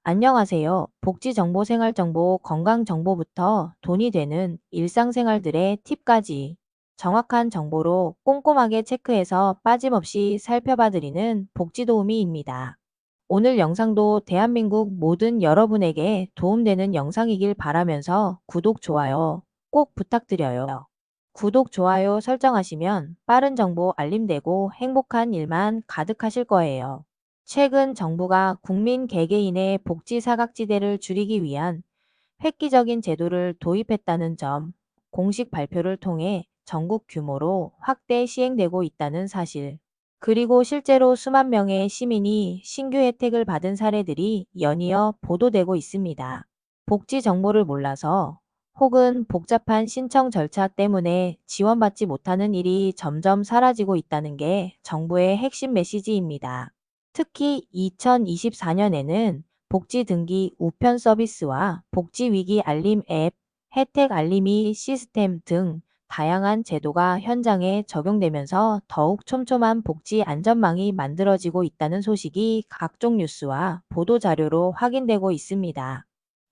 안녕하세요. 복지정보, 생활정보, 건강정보부터 돈이 되는 일상생활들의 팁까지 정확한 정보로 꼼꼼하게 체크해서 빠짐없이 살펴봐드리는 복지도우미입니다. 오늘 영상도 대한민국 모든 여러분에게 도움되는 영상이길 바라면서 구독, 좋아요 꼭 부탁드려요. 구독, 좋아요 설정하시면 빠른 정보 알림되고 행복한 일만 가득하실 거예요. 최근 정부가 국민 개개인의 복지 사각지대를 줄이기 위한 획기적인 제도를 도입했다는 점, 공식 발표를 통해 전국 규모로 확대 시행되고 있다는 사실, 그리고 실제로 수만 명의 시민이 신규 혜택을 받은 사례들이 연이어 보도되고 있습니다. 복지 정보를 몰라서 혹은 복잡한 신청 절차 때문에 지원받지 못하는 일이 점점 사라지고 있다는 게 정부의 핵심 메시지입니다. 특히 2024년에는 복지 등기 우편 서비스와 복지 위기 알림 앱, 혜택 알림이 시스템 등 다양한 제도가 현장에 적용되면서 더욱 촘촘한 복지 안전망이 만들어지고 있다는 소식이 각종 뉴스와 보도 자료로 확인되고 있습니다.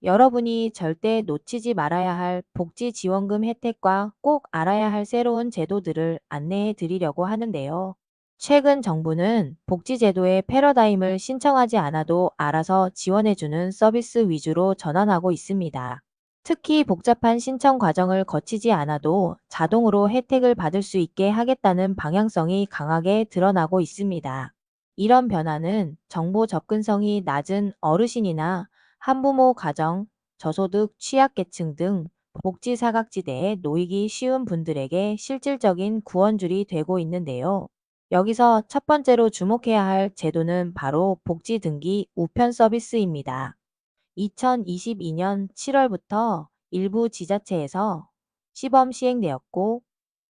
여러분이 절대 놓치지 말아야 할 복지 지원금 혜택과 꼭 알아야 할 새로운 제도들을 안내해 드리려고 하는데요. 최근 정부는 복지제도의 패러다임을 신청하지 않아도 알아서 지원해주는 서비스 위주로 전환하고 있습니다. 특히 복잡한 신청 과정을 거치지 않아도 자동으로 혜택을 받을 수 있게 하겠다는 방향성이 강하게 드러나고 있습니다. 이런 변화는 정보 접근성이 낮은 어르신이나 한부모 가정, 저소득 취약계층 등 복지 사각지대에 놓이기 쉬운 분들에게 실질적인 구원줄이 되고 있는데요. 여기서 첫 번째로 주목해야 할 제도는 바로 복지 등기 우편 서비스입니다. 2022년 7월부터 일부 지자체에서 시범 시행되었고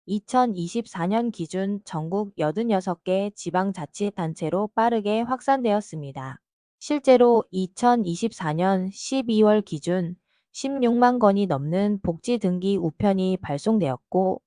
2024년 기준 전국 86개 지방자치단체로 빠르게 확산되었습니다. 실제로 2024년 12월 기준 16만 건이 넘는 복지 등기 우편이 발송되었고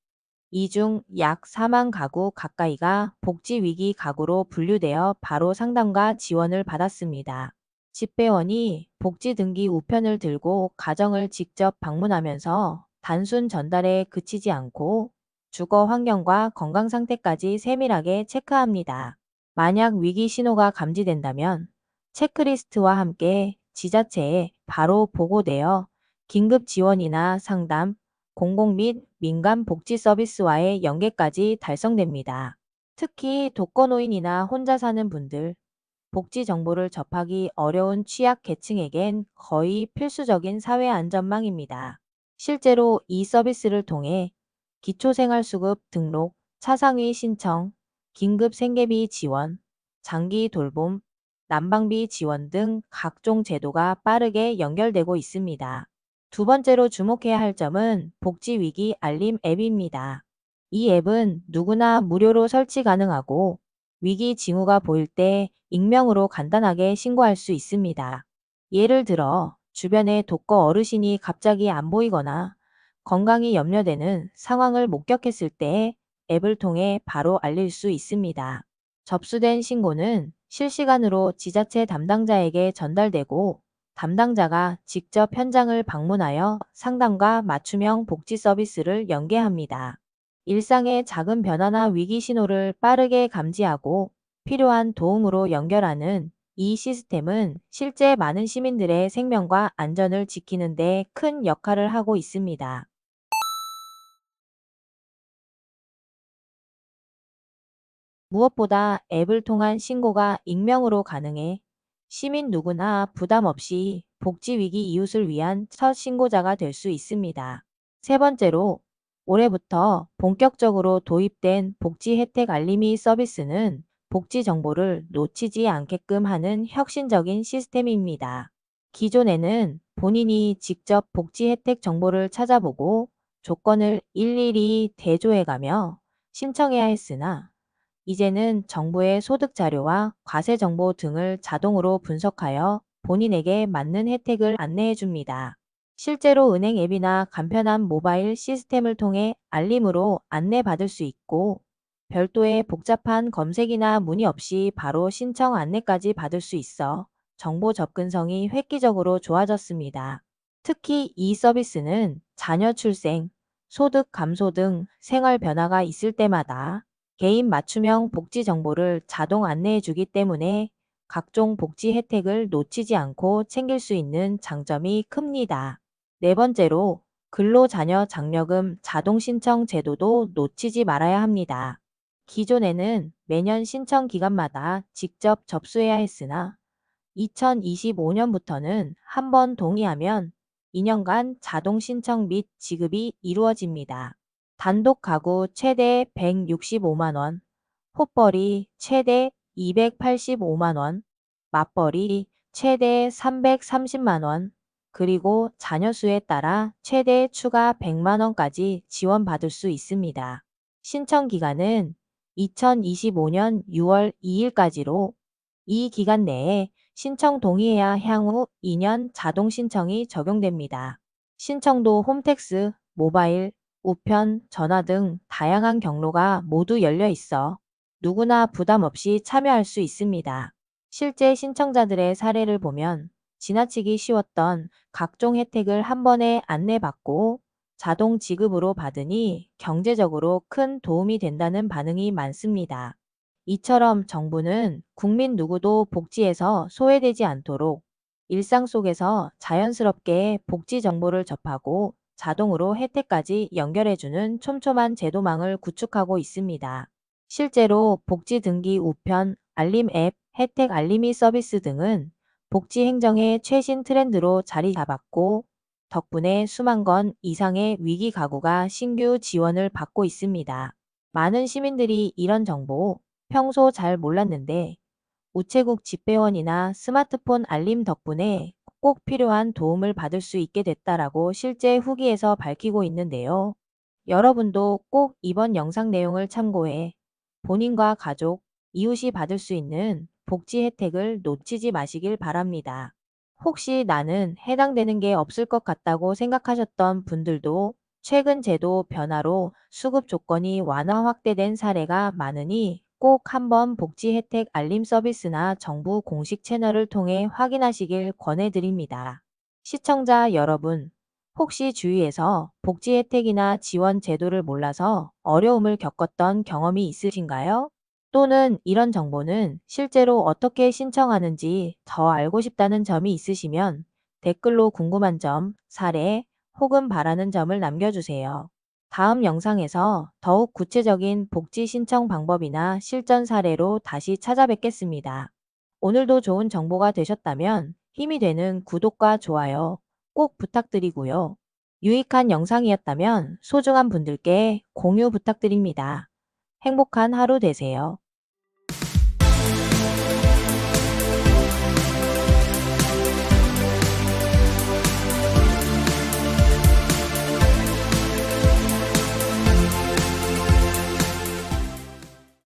이 중 약 4만 가구 가까이가 복지위기 가구로 분류되어 바로 상담과 지원을 받았습니다. 집배원이 복지등기 우편을 들고 가정을 직접 방문하면서 단순 전달에 그치지 않고 주거 환경과 건강 상태까지 세밀하게 체크합니다. 만약 위기 신호가 감지된다면 체크리스트와 함께 지자체에 바로 보고되어 긴급 지원이나 상담, 공공 및 민간 복지 서비스와의 연계까지 달성됩니다. 특히 독거노인이나 혼자 사는 분들, 복지 정보를 접하기 어려운 취약 계층에겐 거의 필수적인 사회 안전망입니다. 실제로 이 서비스를 통해 기초생활수급 등록, 차상위 신청, 긴급 생계비 지원, 장기 돌봄, 난방비 지원 등 각종 제도가 빠르게 연결되고 있습니다. 두 번째로 주목해야 할 점은 복지위기 알림 앱입니다. 이 앱은 누구나 무료로 설치 가능하고 위기 징후가 보일 때 익명으로 간단하게 신고할 수 있습니다. 예를 들어 주변에 독거 어르신이 갑자기 안 보이거나 건강이 염려되는 상황을 목격했을 때 앱을 통해 바로 알릴 수 있습니다. 접수된 신고는 실시간으로 지자체 담당자에게 전달되고 담당자가 직접 현장을 방문하여 상담과 맞춤형 복지 서비스를 연계합니다. 일상의 작은 변화나 위기 신호를 빠르게 감지하고 필요한 도움으로 연결하는 이 시스템은 실제 많은 시민들의 생명과 안전을 지키는 데 큰 역할을 하고 있습니다. 무엇보다 앱을 통한 신고가 익명으로 가능해 시민 누구나 부담 없이 복지위기 이웃을 위한 첫 신고자가 될 수 있습니다. 세 번째로, 올해부터 본격적으로 도입된 복지 혜택 알림이 서비스는 복지 정보를 놓치지 않게끔 하는 혁신적인 시스템입니다. 기존에는 본인이 직접 복지 혜택 정보를 찾아보고 조건을 일일이 대조해가며 신청해야 했으나 이제는 정부의 소득 자료와 과세 정보 등을 자동으로 분석하여 본인에게 맞는 혜택을 안내해 줍니다. 실제로 은행 앱이나 간편한 모바일 시스템을 통해 알림으로 안내받을 수 있고 별도의 복잡한 검색이나 문의 없이 바로 신청 안내까지 받을 수 있어 정보 접근성이 획기적으로 좋아졌습니다. 특히 이 서비스는 자녀 출생, 소득 감소 등 생활 변화가 있을 때마다 개인 맞춤형 복지 정보를 자동 안내해 주기 때문에 각종 복지 혜택을 놓치지 않고 챙길 수 있는 장점이 큽니다. 네 번째로 근로자녀 장려금 자동 신청 제도도 놓치지 말아야 합니다. 기존에는 매년 신청 기간마다 직접 접수해야 했으나 2025년부터는 한 번 동의하면 2년간 자동 신청 및 지급이 이루어집니다. 단독 가구 최대 165만 원, 호벌이 최대 285만 원, 맞벌이 최대 330만 원, 그리고 자녀 수에 따라 최대 추가 100만 원까지 지원받을 수 있습니다. 신청 기간은 2025년 6월 2일까지로 이 기간 내에 신청 동의해야 향후 2년 자동 신청이 적용됩니다. 신청도 홈택스, 모바일, 우편, 전화 등 다양한 경로가 모두 열려 있어 누구나 부담 없이 참여할 수 있습니다. 실제 신청자들의 사례를 보면 지나치기 쉬웠던 각종 혜택을 한 번에 안내받고 자동 지급으로 받으니 경제적으로 큰 도움이 된다는 반응이 많습니다. 이처럼 정부는 국민 누구도 복지에서 소외되지 않도록 일상 속에서 자연스럽게 복지 정보를 접하고 자동으로 혜택까지 연결해주는 촘촘한 제도망을 구축하고 있습니다. 실제로 복지 등기 우편, 알림 앱, 혜택 알림이 서비스 등은 복지 행정의 최신 트렌드로 자리 잡았고 덕분에 수만 건 이상의 위기 가구가 신규 지원을 받고 있습니다. 많은 시민들이 이런 정보 평소 잘 몰랐는데 우체국 집배원이나 스마트폰 알림 덕분에 꼭 필요한 도움을 받을 수 있게 됐다라고 실제 후기에서 밝히고 있는데요. 여러분도 꼭 이번 영상 내용을 참고해 본인과 가족, 이웃이 받을 수 있는 복지 혜택을 놓치지 마시길 바랍니다. 혹시 나는 해당되는 게 없을 것 같다고 생각하셨던 분들도 최근 제도 변화로 수급 조건이 완화 확대된 사례가 많으니 꼭 한번 복지 혜택 알림 서비스나 정부 공식 채널을 통해 확인하시길 권해드립니다. 시청자 여러분, 혹시 주위에서 복지 혜택이나 지원 제도를 몰라서 어려움을 겪었던 경험이 있으신가요? 또는 이런 정보는 실제로 어떻게 신청하는지 더 알고 싶다는 점이 있으시면 댓글로 궁금한 점, 사례 혹은 바라는 점을 남겨주세요. 다음 영상에서 더욱 구체적인 복지 신청 방법이나 실전 사례로 다시 찾아뵙겠습니다. 오늘도 좋은 정보가 되셨다면 힘이 되는 구독과 좋아요 꼭 부탁드리고요. 유익한 영상이었다면 소중한 분들께 공유 부탁드립니다. 행복한 하루 되세요.